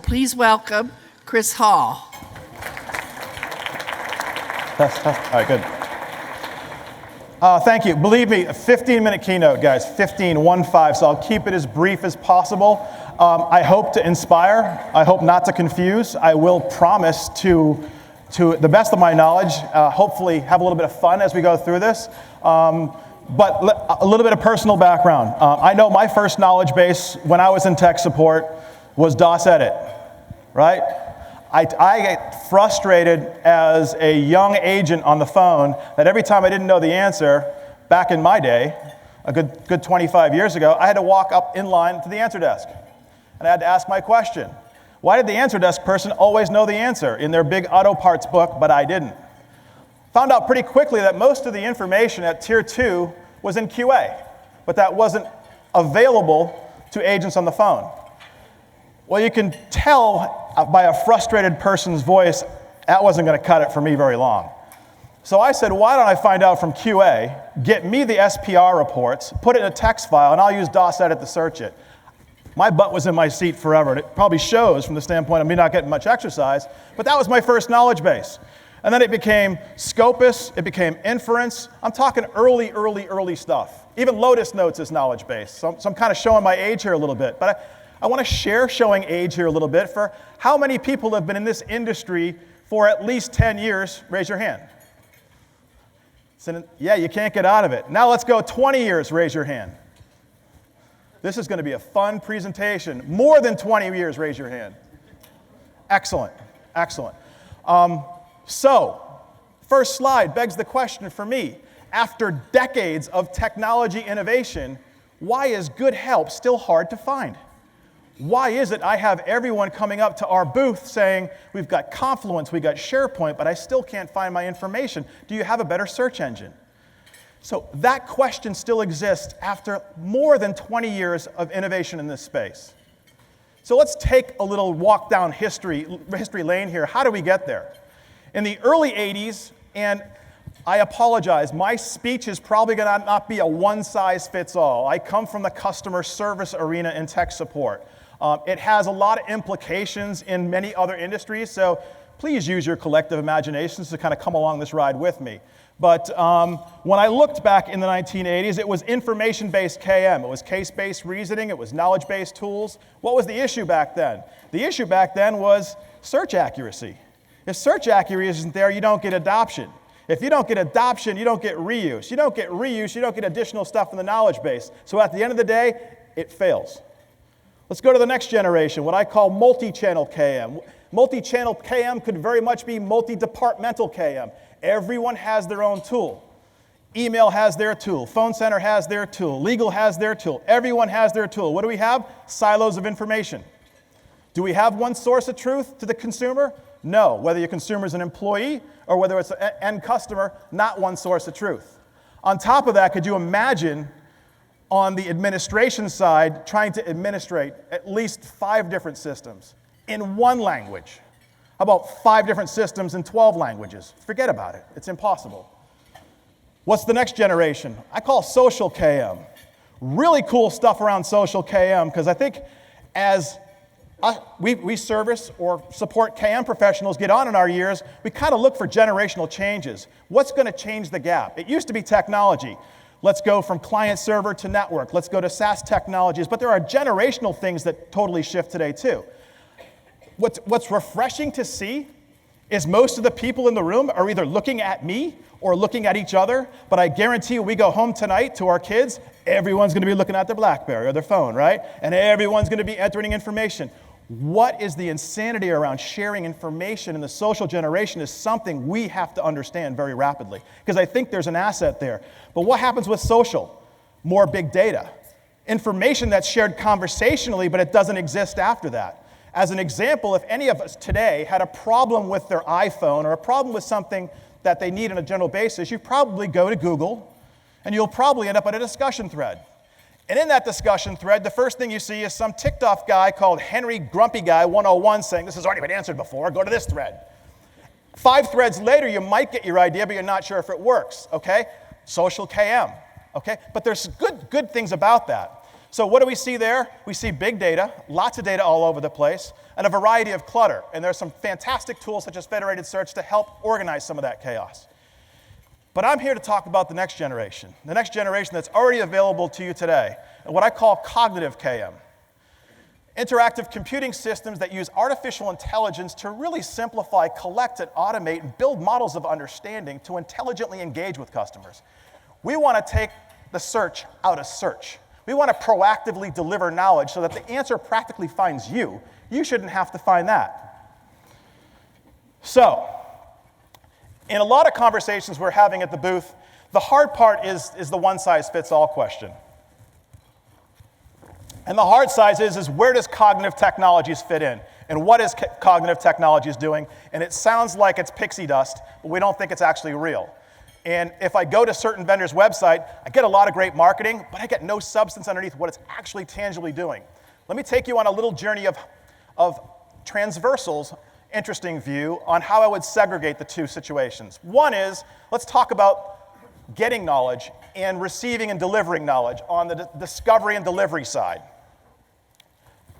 Please welcome Chris Hall. All right, good. Thank you. Believe me, a 15-minute keynote, guys, 15, so I'll keep it as brief as possible. I hope to inspire. I hope not to confuse. I will promise to the best of my knowledge, hopefully have a little bit of fun as we go through this. But a little bit of personal background. I know my first knowledge base when I was in tech support was DOS Edit, right? I get frustrated as a young agent on the phone that every time I didn't know the answer, back in my day, a good 25 years ago, I had to walk up in line to the answer desk. And I had to ask my question. Why did the answer desk person always know the answer in their big auto parts book, but I didn't? Found out pretty quickly that most of the information at Tier 2 was in QA, but that wasn't available to agents on the phone. Well, you can tell by a frustrated person's voice, that wasn't going to cut it for me very long. So I said, why don't I find out from QA, get me the SPR reports, put it in a text file, and I'll use DOS Edit to search it. My butt was in my seat forever, and it probably shows from the standpoint of me not getting much exercise, but that was my first knowledge base. And then it became Scopus, it became Inference. I'm talking early stuff. Even Lotus Notes is knowledge base. So I'm kind of showing my age here a little bit. But I want to share showing age here a little bit for how many people have been in this industry for at least 10 years. Raise your hand. So, yeah, you can't get out of it. Now let's go 20 years, raise your hand. This is going to be a fun presentation. More than 20 years, raise your hand. Excellent. So, first slide begs the question for me. After decades of technology innovation, why is good help still hard to find? Why is it I have everyone coming up to our booth saying, we've got Confluence, we've got SharePoint, but I still can't find my information? Do you have a better search engine? So that question still exists after more than 20 years of innovation in this space. So let's take a little walk down history lane here. How do we get there? In the early 80s, and I apologize, my speech is probably going to not be a one-size-fits-all. I come from the customer service arena in tech support. It has a lot of implications in many other industries, so please use your collective imaginations to kind of come along this ride with me. But when I looked back in the 1980s, it was information-based KM. It was case-based reasoning. It was knowledge-based tools. What was the issue back then? The issue back then was search accuracy. If search accuracy isn't there, you don't get adoption. If you don't get adoption, you don't get reuse. You don't get reuse, you don't get additional stuff in the knowledge base. So at the end of the day, it fails. Let's go to the next generation, what I call multi-channel KM. Multi-channel KM could very much be multi-departmental KM. Everyone has their own tool. Email has their tool. Phone center has their tool. Legal has their tool. Everyone has their tool. What do we have? Silos of information. Do we have one source of truth to the consumer? No. Whether your consumer is an employee or whether it's an end customer, not one source of truth. On top of that, could you imagine on the administration side trying to administrate at least 5 different systems in one language? How about 5 different systems in 12 languages? Forget about it. It's impossible. What's the next generation? I call social KM. Really cool stuff around social KM because I think as we service or support KM professionals get on in our years, we kind of look for generational changes. What's going to change the gap? It used to be technology. Let's go from client server to network. Let's go to SaaS technologies. But there are generational things that totally shift today too. What's refreshing to see is most of the people in the room are either looking at me or looking at each other. But I guarantee you, we go home tonight to our kids, everyone's going to be looking at their BlackBerry or their phone, right? And everyone's going to be entering information. What is the insanity around sharing information in the social generation is something we have to understand very rapidly, because I think there's an asset there. But what happens with social? More big data. Information that's shared conversationally, but it doesn't exist after that. As an example, if any of us today had a problem with their iPhone or a problem with something that they need on a general basis, you probably go to Google, and you'll probably end up on a discussion thread. And in that discussion thread, the first thing you see is some ticked off guy called Henry Grumpy Guy 101 saying, this has already been answered before, go to this thread. 5 threads later, you might get your idea, but you're not sure if it works, okay? Social KM, okay? But there's good things about that. So what do we see there? We see big data, lots of data all over the place, and a variety of clutter. And there's some fantastic tools such as federated search to help organize some of that chaos. But I'm here to talk about the next generation that's already available to you today, and what I call cognitive KM. Interactive computing systems that use artificial intelligence to really simplify, collect, and automate, and build models of understanding to intelligently engage with customers. We want to take the search out of search. We want to proactively deliver knowledge so that the answer practically finds you. You shouldn't have to find that. So, in a lot of conversations we're having at the booth, the hard part is the one-size-fits-all question. And the hard side is where does cognitive technologies fit in? And what is cognitive technologies doing? And it sounds like it's pixie dust, but we don't think it's actually real. And if I go to certain vendors' website, I get a lot of great marketing, but I get no substance underneath what it's actually tangibly doing. Let me take you on a little journey of Transversal's interesting view on how I would segregate the two situations. One is, let's talk about getting knowledge and receiving and delivering knowledge on the discovery and delivery side.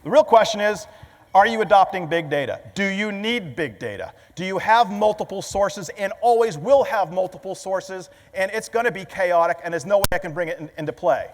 The real question is, are you adopting big data? Do you need big data? Do you have multiple sources and always will have multiple sources, and it's going to be chaotic and there's no way I can bring it into play?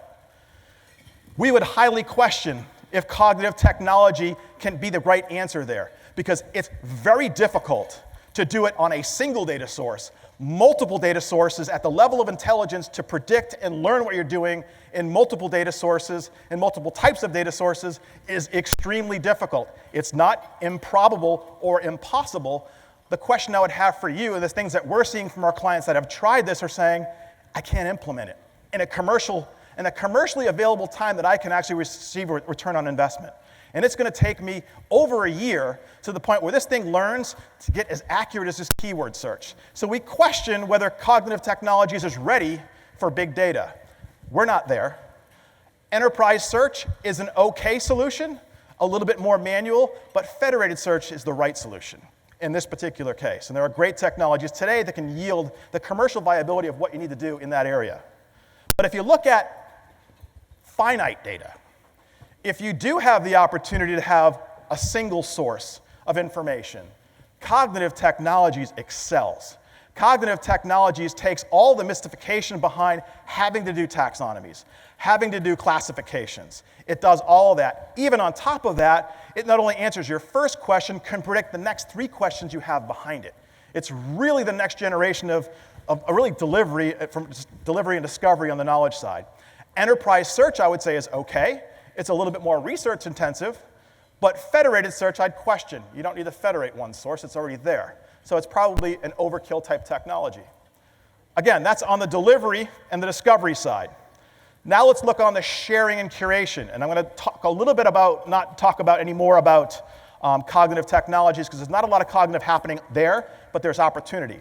We would highly question if cognitive technology can be the right answer there, because it's very difficult to do it on a single data source. Multiple data sources at the level of intelligence to predict and learn what you're doing in multiple data sources and multiple types of data sources is extremely difficult. It's not improbable or impossible. The question I would have for you, and the things that we're seeing from our clients that have tried this, are saying, I can't implement it in a commercially available time that I can actually receive a return on investment. And it's going to take me over a year to the point where this thing learns to get as accurate as this keyword search. So we question whether cognitive technologies is ready for big data. We're not there. Enterprise search is an okay solution, a little bit more manual, but federated search is the right solution in this particular case. And there are great technologies today that can yield the commercial viability of what you need to do in that area. But if you look at finite data, if you do have the opportunity to have a single source of information, cognitive technologies excels. Cognitive technologies takes all the mystification behind having to do taxonomies, having to do classifications. It does all of that. Even on top of that, it not only answers your first question, can predict the next 3 questions you have behind it. It's really the next generation of really delivery and discovery on the knowledge side. Enterprise search, I would say, is okay. It's a little bit more research intensive, but federated search I'd question. You don't need to federate one source, it's already there. So it's probably an overkill type technology. Again, that's on the delivery and the discovery side. Now let's look on the sharing and curation. And I'm going to talk a little bit about, not talk about anymore about cognitive technologies, because there's not a lot of cognitive happening there, but there's opportunity.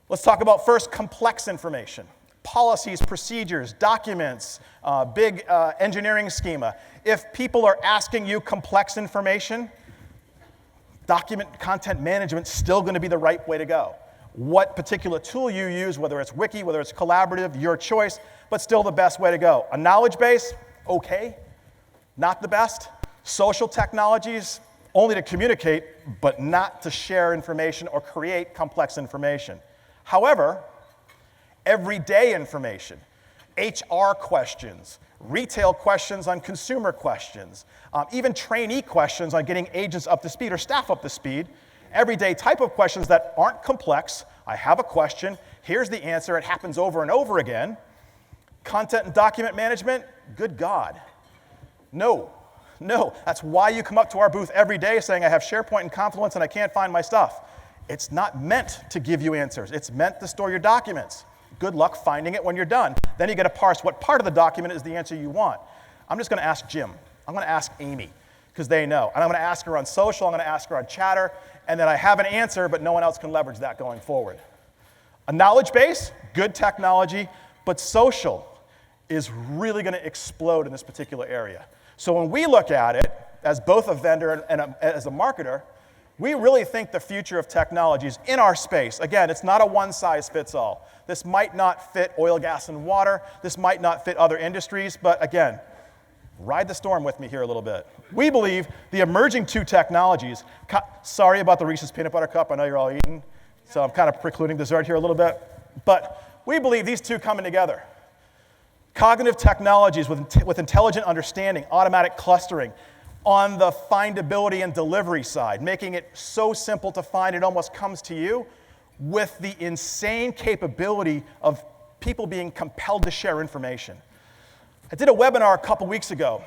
Let's talk about first complex information. Policies, procedures, documents, big engineering schema. If people are asking you complex information, document content management is still going to be the right way to go. What particular tool you use, whether it's wiki, whether it's collaborative, your choice, but still the best way to go. A knowledge base, okay, not the best. Social technologies, only to communicate, but not to share information or create complex information. However, everyday information, HR questions, retail questions on consumer questions, even trainee questions on getting agents up to speed or staff up to speed, everyday type of questions that aren't complex. I have a question, here's the answer, it happens over and over again. Content and document management, good God. No, that's why you come up to our booth every day saying I have SharePoint and Confluence and I can't find my stuff. It's not meant to give you answers, it's meant to store your documents. Good luck finding it when you're done. Then you got to parse what part of the document is the answer you want. I'm just going to ask Jim. I'm going to ask Amy, because they know. And I'm going to ask her on social, I'm going to ask her on Chatter, and then I have an answer, but no one else can leverage that going forward. A knowledge base, good technology, but social is really going to explode in this particular area. So when we look at it, as both a vendor and as a marketer, we really think the future of technology is in our space. Again, it's not a one-size-fits-all. This might not fit oil, gas, and water. This might not fit other industries. But again, Ride the storm with me here a little bit. We believe the emerging two technologies, sorry about the Reese's peanut butter cup, I know you're all eating, so I'm kind of precluding dessert here a little bit, but we believe these two coming together. Cognitive technologies with intelligent understanding, automatic clustering, on the findability and delivery side, making it so simple to find it almost comes to you, with the insane capability of people being compelled to share information. I did a webinar a couple weeks ago.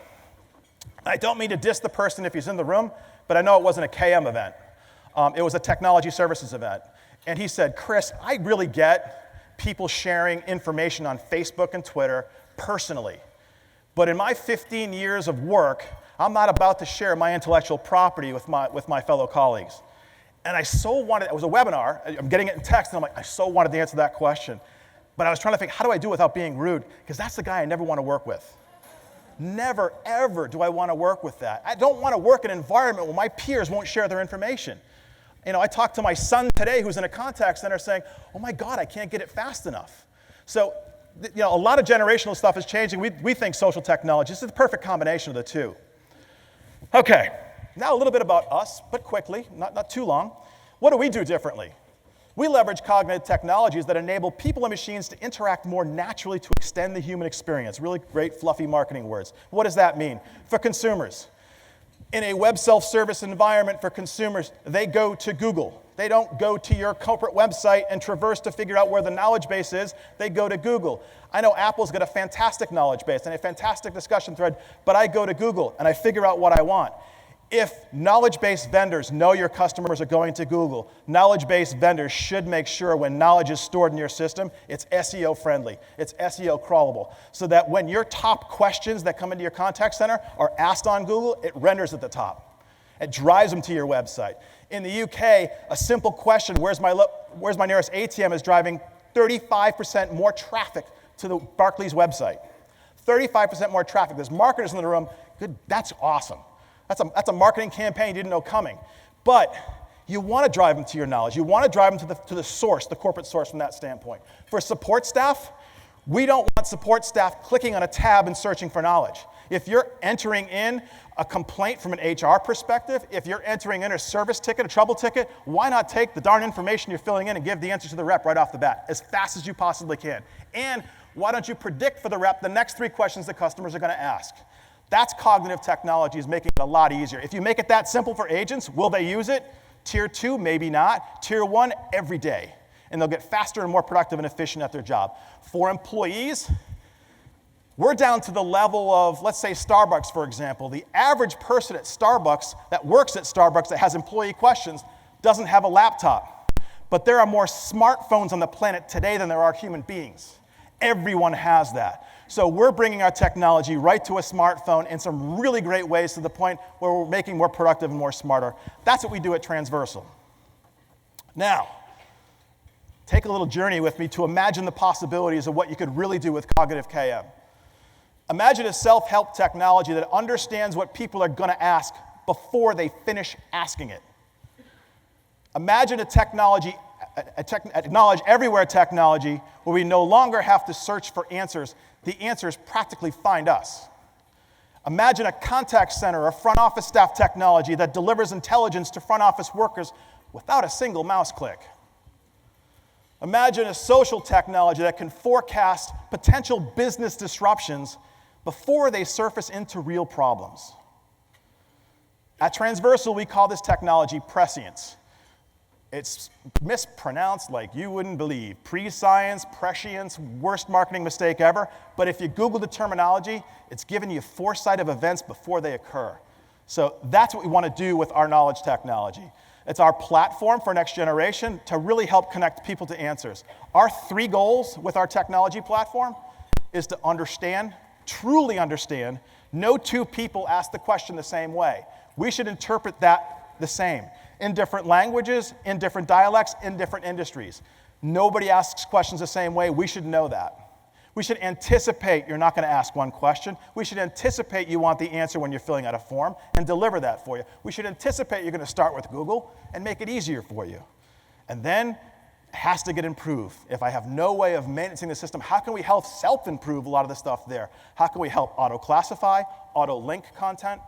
I don't mean to diss the person if he's in the room, but I know it wasn't a KM event. It was a technology services event. And he said, Chris, I really get people sharing information on Facebook and Twitter personally. But in my 15 years of work, I'm not about to share my intellectual property with my fellow colleagues. And I so wanted, it was a webinar, I'm getting it in text, and I'm like, I so wanted to answer that question. But I was trying to think, how do I do it without being rude? Because that's the guy I never want to work with. Never, ever do I want to work with that. I don't want to work in an environment where my peers won't share their information. You know, I talked to my son today who's in a contact center saying, oh my God, I can't get it fast enough. So, you know, a lot of generational stuff is changing. We think social technology, this is the perfect combination of the two. Okay, now a little bit about us, but quickly, not too long. What do we do differently? We leverage cognitive technologies that enable people and machines to interact more naturally to extend the human experience. Really great, fluffy marketing words. What does that mean? For consumers, in a web self-service environment for consumers, they go to Google. They don't go to your corporate website and traverse to figure out where the knowledge base is. They go to Google. I know Apple's got a fantastic knowledge base and a fantastic discussion thread, but I go to Google and I figure out what I want. If knowledge-based vendors know your customers are going to Google, knowledge-based vendors should make sure when knowledge is stored in your system, it's SEO friendly, it's SEO crawlable, so that when your top questions that come into your contact center are asked on Google, it renders at the top. It drives them to your website. In the UK, a simple question, where's my nearest ATM, is driving 35% more traffic to the Barclays website. 35% more traffic. There's marketers in the room. Good, that's awesome. That's a marketing campaign you didn't know coming. But you want to drive them to your knowledge. You want to drive them to the source, the corporate source from that standpoint. For support staff, we don't want support staff clicking on a tab and searching for knowledge. If you're entering in a complaint from an HR perspective, if you're entering in a service ticket, a trouble ticket, why not take the darn information you're filling in and give the answer to the rep right off the bat, as fast as you possibly can? And why don't you predict for the rep the next 3 questions the customers are going to ask? That's cognitive technology, is making it a lot easier. If you make it that simple for agents, will they use it? Tier 2, maybe not. Tier 1, every day. And they'll get faster and more productive and efficient at their job. For employees, we're down to the level of, let's say Starbucks, for example. The average person at Starbucks that works at Starbucks that has employee questions doesn't have a laptop. But there are more smartphones on the planet today than there are human beings. Everyone has that. So we're bringing our technology right to a smartphone in some really great ways, to the point where we're making more productive and more smarter. That's what we do at Transversal. Now, take a little journey with me to imagine the possibilities of what you could really do with cognitive KM. Imagine a self-help technology that understands what people are going to ask before they finish asking it. Imagine a knowledge everywhere technology where we no longer have to search for answers. The answers practically find us. Imagine a contact center or front office staff technology that delivers intelligence to front office workers without a single mouse click. Imagine a social technology that can forecast potential business disruptions before they surface into real problems. At Transversal, we call this technology prescience. It's mispronounced like you wouldn't believe. Prescience, prescience, worst marketing mistake ever. But if you Google the terminology, it's giving you foresight of events before they occur. So that's what we want to do with our knowledge technology. It's our platform for next generation to really help connect people to answers. Our 3 goals with our technology platform is to understand, truly understand. No 2 people ask the question the same way. We should interpret that the same, in different languages, in different dialects, in different industries. Nobody asks questions the same way. We should know that. We should anticipate you're not going to ask one question. We should anticipate you want the answer when you're filling out a form and deliver that for you. We should anticipate you're going to start with Google and make it easier for you. And then it has to get improved. If I have no way of managing the system, how can we help self-improve a lot of the stuff there? How can we help auto-classify, auto-link content.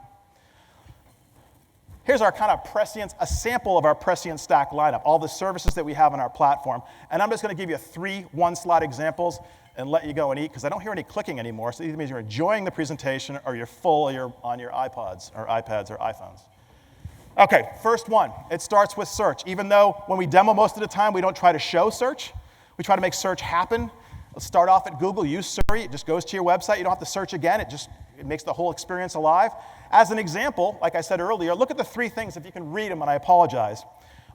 Here's our kind of prescient, a sample of our prescient stack lineup, all the services that we have on our platform. And I'm just going to give you 3 one-slide examples and let you go and eat, because I don't hear any clicking anymore. So it either means you're enjoying the presentation or you're full or you're on your iPods or iPads or iPhones. Okay, first one. It starts with search. Even though when we demo most of the time, we don't try to show search. We try to make search happen. Let's start off at Google. Use Siri. It just goes to your website. You don't have to search again. It makes the whole experience alive. As an example, like I said earlier, look at the 3 things, if you can read them, and I apologize.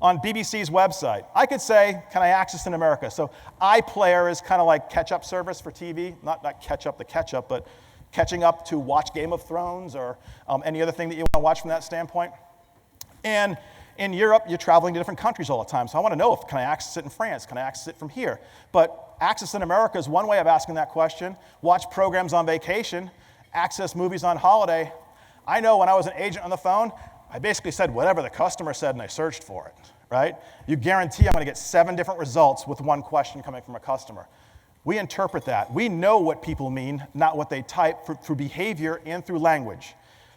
On BBC's website, I could say, can I access in America? So iPlayer is kind of like catch-up service for TV. Not catch up the ketchup, but catching up to watch Game of Thrones or any other thing that you want to watch from that standpoint. And in Europe, you're traveling to different countries all the time. So I want to know, can I access it in France? Can I access it from here? But access in America is one way of asking that question. Watch programs on vacation. Access movies on holiday. I know when I was an agent on the phone, I basically said whatever the customer said and I searched for it, right? You guarantee I'm going to get 7 different results with one question coming from a customer. We interpret that. We know what people mean, not what they type, through behavior and through language.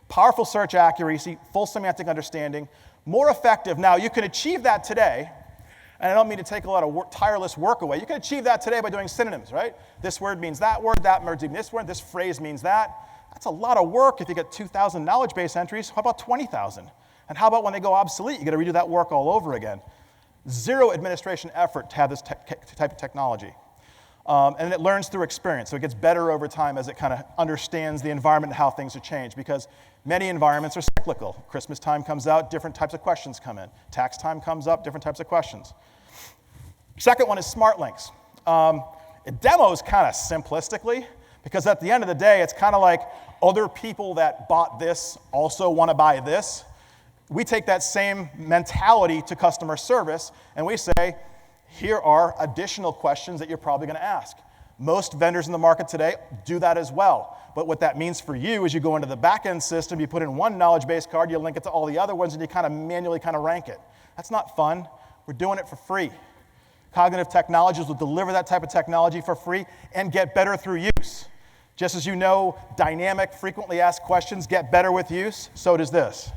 Powerful search accuracy, full semantic understanding, more effective. Now, you can achieve that today, and I don't mean to take a lot of tireless work away. You can achieve that today by doing synonyms, right? This word means that word means this word, this phrase means that. That's a lot of work if you get 2,000 knowledge base entries. How about 20,000? And how about when they go obsolete? You got to redo that work all over again. 0 administration effort to have this type of technology. And it learns through experience, so it gets better over time as it kind of understands the environment and how things have changed, because many environments are cyclical. Christmas time comes out, different types of questions come in. Tax time comes up, different types of questions. Second one is smart links. It demos kind of simplistically, because at the end of the day, it's kind of like other people that bought this also want to buy this. We take that same mentality to customer service, and we say, here are additional questions that you're probably going to ask. Most vendors in the market today do that as well. But what that means for you is you go into the back-end system, you put in one knowledge base card, you link it to all the other ones, and you kind of manually kind of rank it. That's not fun. We're doing it for free. Cognitive Technologies will deliver that type of technology for free and get better through use. Just as you know, dynamic, frequently asked questions get better with use, so does this.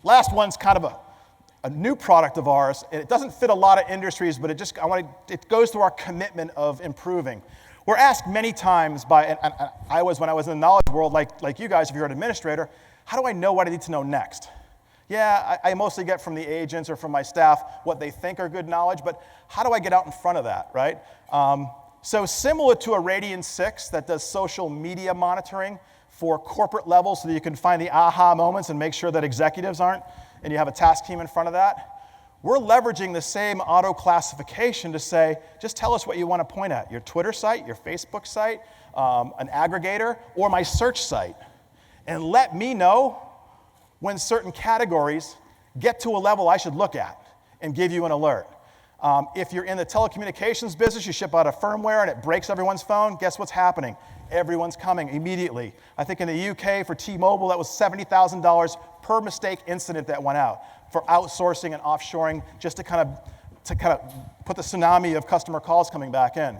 Last one's kind of a new product of ours, and it doesn't fit a lot of industries, but it goes through our commitment of improving. We're asked many times when I was in the knowledge world, like you guys, if you're an administrator, how do I know what I need to know next? Yeah, I mostly get from the agents or from my staff what they think are good knowledge, but how do I get out in front of that, right? So similar to a Radian 6 that does social media monitoring for corporate levels so that you can find the aha moments and make sure that executives aren't, and you have a task team in front of that, we're leveraging the same auto classification to say, just tell us what you want to point at, your Twitter site, your Facebook site, an aggregator, or my search site, and let me know when certain categories get to a level I should look at and give you an alert. If you're in the telecommunications business, you ship out a firmware and it breaks everyone's phone, guess what's happening? Everyone's coming immediately. I think in the UK for T-Mobile, that was $70,000 per mistake incident that went out for outsourcing and offshoring, just to kind of put the tsunami of customer calls coming back in.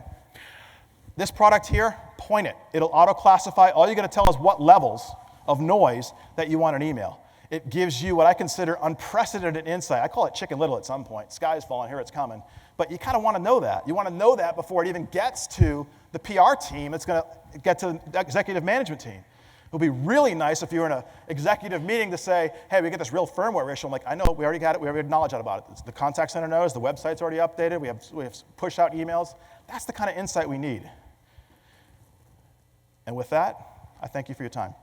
This product here, point it. It'll auto-classify. All you got to tell is what levels of noise that you want an email. It gives you what I consider unprecedented insight. I call it Chicken Little at some point. Sky's falling, here it's coming. But you kind of want to know that. You want to know that before it even gets to the PR team. It's going to get to the executive management team. It would be really nice if you were in an executive meeting to say, hey, we get this real firmware issue. I'm like, I know, we already got it. We already have knowledge out about it. The contact center knows. The website's already updated. We have push out emails. That's the kind of insight we need. And with that, I thank you for your time.